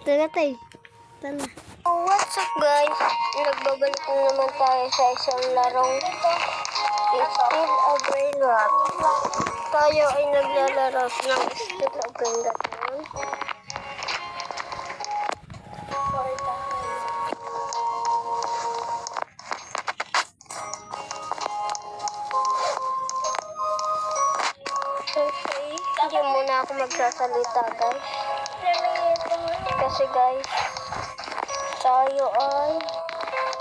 Tara tayo. Tara. Oh, what's up guys? Nagbabalik na naman tayo sa isang larong It's Still a Brain Rot. Tayo ay naglalaro ng Still a Brain Rot naman. Okay, hindi muna ako magsasalita guys. Kasi guys, tayo ay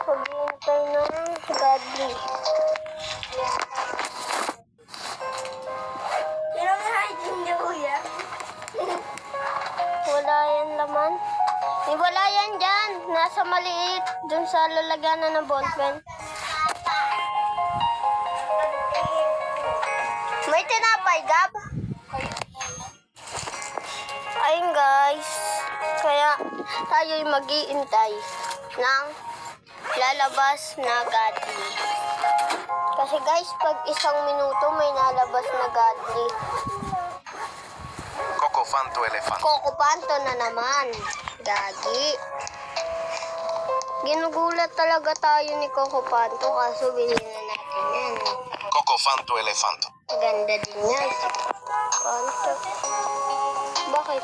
maghihintay ng godly. Wala yan laman. Wala yan dyan. Nasa maliit. Dun sa lalaganan ng ballpen. May tinapay, Gab? Ayun guys. Kaya tayo'y mag-iintay ng lalabas na godly. Kasi guys, pag isang minuto may nalabas na godly. Cocofanto elefante. Kokopanto na naman. Gagi. Ginugulat talaga tayo ni Kokopanto kaso bilhin na natin yan. Cocofanto elefante. Ganda din yan. Panto. Bakit?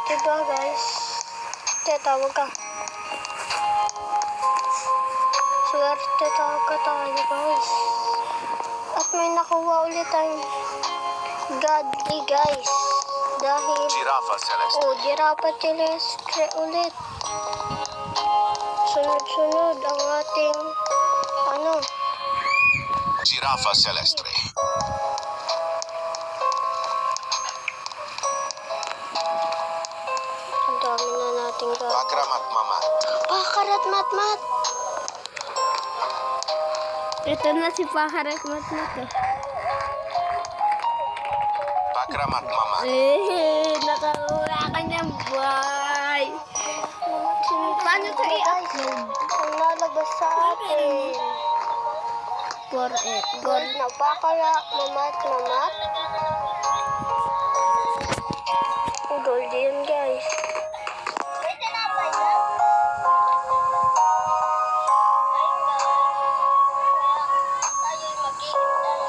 Diba guys? Tawag ka. Swerte talaga tayo guys. At may nakuha ulit tayong godly guys. Dahil Giraffa celeste. Giraffa celeste ulit. Sunod-sunod ang ating Giraffa celeste. Ang dami na nating godly. Pakramat mamat. Pakarat mat-mat. Ito na si Pakarat Mat-Mat. Pakramat mamat. Nakakuha ka niyang boy. Paano ito i-upload? Ang nalabas sa atin. For it. Gold na pakala, mamat. Gold yun guys.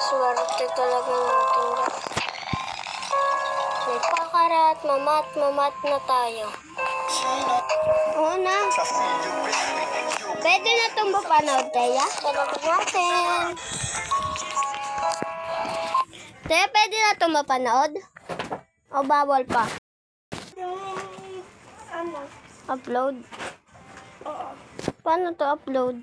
Swerte talaga natin guys. May pakarat, mamat na tayo. Una. Pwede na itong mapanood, Teya? Talaga natin. Teya, pwede na itong mapanood? O bawal pa? Upload? Paano to upload?